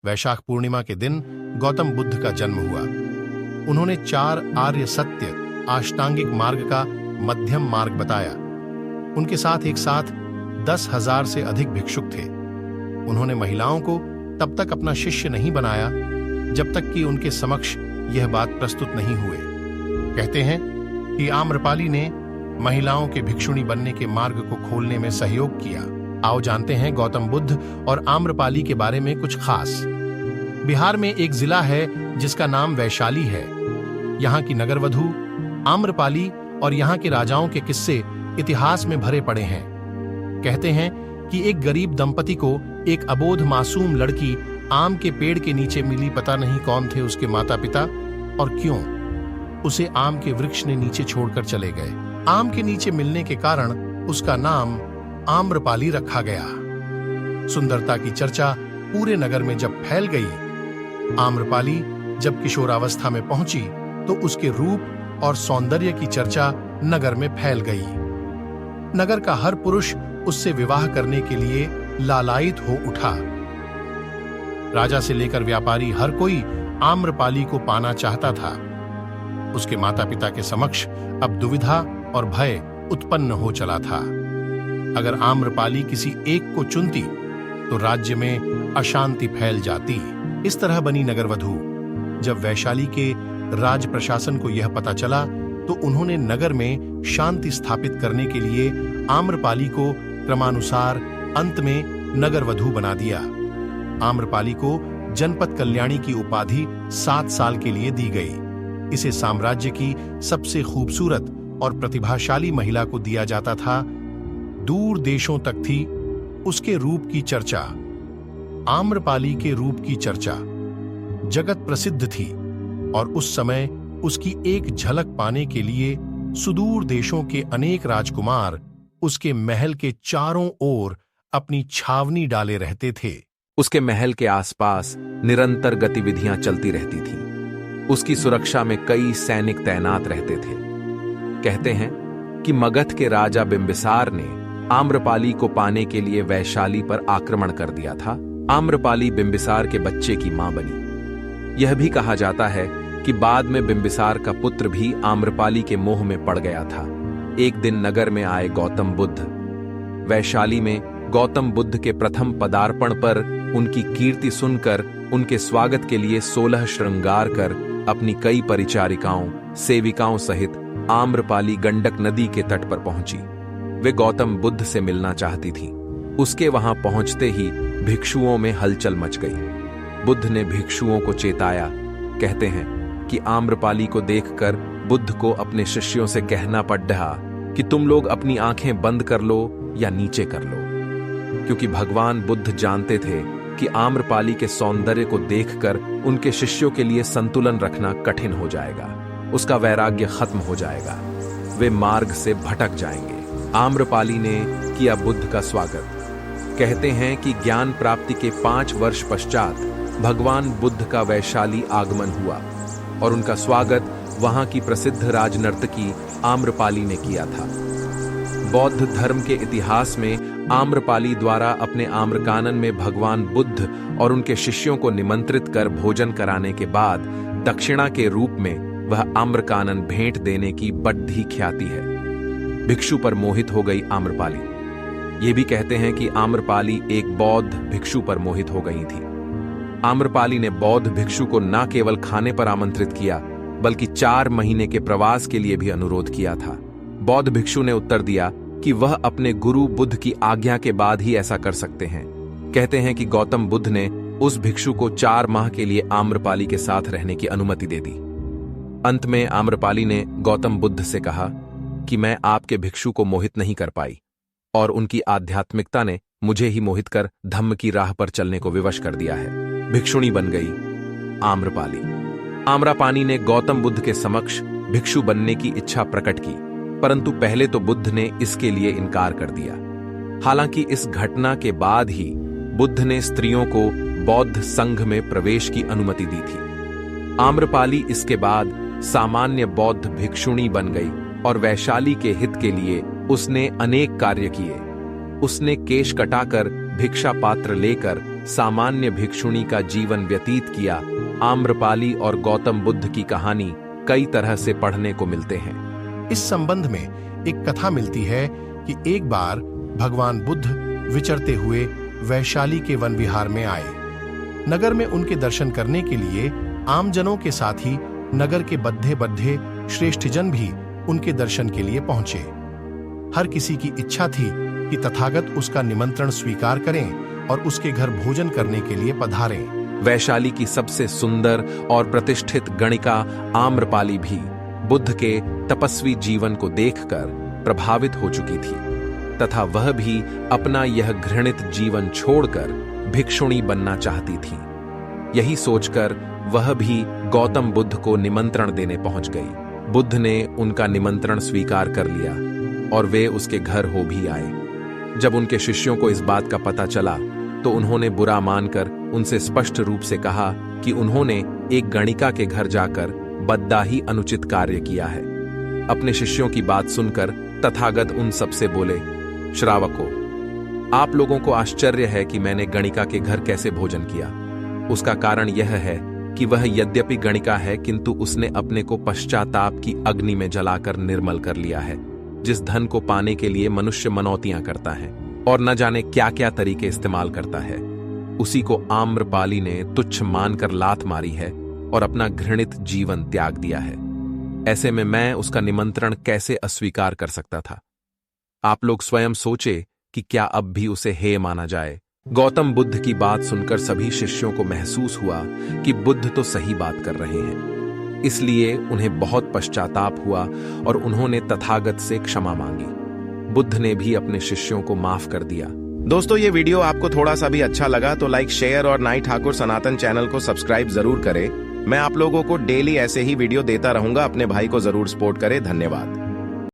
वैशाख पूर्णिमा के दिन गौतम बुद्ध का जन्म हुआ। उन्होंने 4 आर्य सत्य अष्टांगिक मार्ग का मध्यम मार्ग बताया। उनके साथ एक साथ 10,000 से अधिक भिक्षुक थे। उन्होंने महिलाओं को तब तक अपना शिष्य नहीं बनाया जब तक कि उनके समक्ष यह बात प्रस्तुत नहीं हुए। कहते हैं कि आम्रपाली ने महिलाओं के भिक्षुणी बनने के मार्ग को खोलने में सहयोग किया। आओ जानते हैं गौतम बुद्ध और आम्रपाली के बारे में कुछ खास। बिहार में एक जिला है जिसका नाम वैशाली है। यहाँ की नगरवधु आम्रपाली और यहाँ के राजाओं के किस्से इतिहास में भरे पड़े हैं। कहते हैं कि एक गरीब दंपति को एक अबोध मासूम लड़की आम के पेड़ के नीचे मिली। पता नहीं कौन थे उसके माता पिता और क्यों उसे आम के वृक्ष ने नीचे छोड़कर चले गए। आम के नीचे मिलने के कारण उसका नाम आम्रपाली रखा गया। सुंदरता की चर्चा पूरे नगर में जब फैल गई, आम्रपाली जब किशोरावस्था में पहुंची तो उसके रूप और सौंदर्य की चर्चा नगर में फैल गई। नगर का हर पुरुष उससे विवाह करने के लिए लालायित हो उठा। राजा से लेकर व्यापारी हर कोई आम्रपाली को पाना चाहता था। उसके माता पिता के समक्ष अब दुविधा और भय उत्पन्न हो चला था। अगर आम्रपाली किसी एक को चुनती तो राज्य में अशांति फैल जाती। इस तरह बनी नगरवधु। जब वैशाली के राज प्रशासन को यह पता चला तो उन्होंने नगर में शांति स्थापित करने के लिए आम्रपाली को क्रमानुसार अंत में नगरवधु बना दिया। आम्रपाली को जनपद कल्याणी की उपाधि 7 साल के लिए दी गई। इसे साम्राज्य की सबसे खूबसूरत और प्रतिभाशाली महिला को दिया जाता था। दूर देशों तक थी उसके रूप की चर्चा। आम्रपाली के रूप की चर्चा जगत प्रसिद्ध थी और उस समय उसकी एक झलक पाने के लिए सुदूर देशों के अनेक राजकुमार उसके महल के चारों ओर अपनी छावनी डाले रहते थे। उसके महल के आसपास निरंतर गतिविधियां चलती रहती थीं। उसकी सुरक्षा में कई सैनिक तैनात रहते थे। कहते हैं कि मगध के राजा बिंबिसार ने आम्रपाली को पाने के लिए वैशाली पर आक्रमण कर दिया था। आम्रपाली बिंबिसार के बच्चे की मां बनी। यह भी कहा जाता है कि बाद में बिंबिसार का पुत्र भी आम्रपाली के मोह में पड़ गया था। एक दिन नगर में आए गौतम बुद्ध। वैशाली में गौतम बुद्ध के प्रथम पदार्पण पर उनकी कीर्ति सुनकर उनके स्वागत के लिए 16 श्रृंगार कर अपनी कई परिचारिकाओं सेविकाओं सहित आम्रपाली गंडक नदी के तट पर पहुंची। वे गौतम बुद्ध से मिलना चाहती थी। उसके वहां पहुंचते ही भिक्षुओं में हलचल मच गई। बुद्ध ने भिक्षुओं को चेताया। कहते हैं कि आम्रपाली को देखकर बुद्ध को अपने शिष्यों से कहना पड़ रहा कि तुम लोग अपनी आंखें बंद कर लो या नीचे कर लो, क्योंकि भगवान बुद्ध जानते थे कि आम्रपाली के सौंदर्य को देखकर उनके शिष्यों के लिए संतुलन रखना कठिन हो जाएगा। उसका वैराग्य खत्म हो जाएगा। वे मार्ग से भटक जाएंगे। आम्रपाली ने किया बुद्ध का स्वागत। कहते हैं कि ज्ञान प्राप्ति के 5 वर्ष पश्चात भगवान बुद्ध का वैशाली आगमन हुआ और उनका स्वागत वहां की प्रसिद्ध राजनर्तकी आम्रपाली ने किया था। बौद्ध धर्म के इतिहास में आम्रपाली द्वारा अपने आम्रकानन में भगवान बुद्ध और उनके शिष्यों को निमंत्रित कर भोजन कराने के बाद दक्षिणा के रूप में वह आम्रकानन भेंट देने की बड़ी ख्याति है। भिक्षु पर मोहित हो गई आम्रपाली। ये भी कहते हैं कि आम्रपाली एक बौद्ध भिक्षु पर मोहित हो गई थी। आम्रपाली ने बौद्ध भिक्षु को न केवल खाने पर आमंत्रित किया बल्कि 4 महीने के प्रवास के लिए भी अनुरोध किया था। बौद्ध भिक्षु ने उत्तर दिया कि वह अपने गुरु बुद्ध की आज्ञा के बाद ही ऐसा कर सकते हैं। कहते हैं कि गौतम बुद्ध ने उस भिक्षु को 4 माह के लिए आम्रपाली के साथ रहने की अनुमति दे दी। अंत में आम्रपाली ने गौतम बुद्ध से कहा कि मैं आपके भिक्षु को मोहित नहीं कर पाई और उनकी आध्यात्मिकता ने मुझे ही मोहित कर धम्म की राह पर चलने को विवश कर दिया है। भिक्षुणी बन गई आम्रपाली। आम्रपाली ने गौतम बुद्ध के समक्ष भिक्षु बनने की इच्छा प्रकट की, परंतु पहले तो बुद्ध ने इसके लिए इनकार कर दिया। हालांकि इस घटना के बाद ही बुद्ध ने स्त्रियों को बौद्ध संघ में प्रवेश की अनुमति दी थी। आम्रपाली इसके बाद सामान्य बौद्ध भिक्षुणी बन गई और वैशाली के हित के लिए उसने अनेक कार्य किए। उसने केश कटाकर भिक्षा पात्र लेकर सामान्य भिक्षुणी का जीवन व्यतीत किया, आम्रपाली और गौतम बुद्ध की कहानी कई तरह से पढ़ने को मिलते हैं। इस संबंध में एक कथा मिलती है कि एक बार भगवान बुद्ध विचरते हुए वैशाली के वन विहार में आए। नगर में उनके दर्शन करने के लिए आमजनों के साथ ही नगर के बद्धे बद्धे श्रेष्ठजन भी उनके दर्शन के लिए पहुंचे। हर किसी की इच्छा थी कि तथागत उसका निमंत्रण स्वीकार करें और उसके घर भोजन करने के लिए पधारें। वैशाली की सबसे सुंदर और प्रतिष्ठित गणिका आम्रपाली भी बुद्ध के तपस्वी जीवन को देखकर प्रभावित हो चुकी थी तथा वह भी अपना यह घृणित जीवन छोड़कर भिक्षुणी बनना चाहती थी। यही सोचकर वह भी गौतम बुद्ध को निमंत्रण देने पहुंच गई। बुद्ध ने उनका निमंत्रण स्वीकार कर लिया और वे उसके घर हो भी आए। जब उनके शिष्यों को इस बात का पता चला तो उन्होंने बुरा मानकर उनसे स्पष्ट रूप से कहा कि उन्होंने एक गणिका के घर जाकर बद्दाही अनुचित कार्य किया है। अपने शिष्यों की बात सुनकर तथागत उन सबसे बोले, श्रावकों, आप लोगों को आश्चर्य है कि मैंने गणिका के घर कैसे भोजन किया। उसका कारण यह है कि वह यद्यपि गणिका है किंतु उसने अपने को पश्चाताप की अग्नि में जलाकर निर्मल कर लिया है। जिस धन को पाने के लिए मनुष्य मनौतियां करता है और न जाने क्या क्या तरीके इस्तेमाल करता है, उसी को आम्रपाली ने तुच्छ मानकर लात मारी है और अपना घृणित जीवन त्याग दिया है। ऐसे में मैं उसका निमंत्रण कैसे अस्वीकार कर सकता था। आप लोग स्वयं सोचे कि क्या अब भी उसे हेय माना जाए। गौतम बुद्ध की बात सुनकर सभी शिष्यों को महसूस हुआ कि बुद्ध तो सही बात कर रहे हैं। इसलिए उन्हें बहुत पश्चाताप हुआ और उन्होंने तथागत से क्षमा मांगी। बुद्ध ने भी अपने शिष्यों को माफ कर दिया। दोस्तों, ये वीडियो आपको थोड़ा सा भी अच्छा लगा तो लाइक, शेयर और नाई ठाकुर सनातन चैनल को सब्सक्राइब जरूर करें। मैं आप लोगों को डेली ऐसे ही वीडियो देता रहूंगा। अपने भाई को जरूर सपोर्ट करें। धन्यवाद।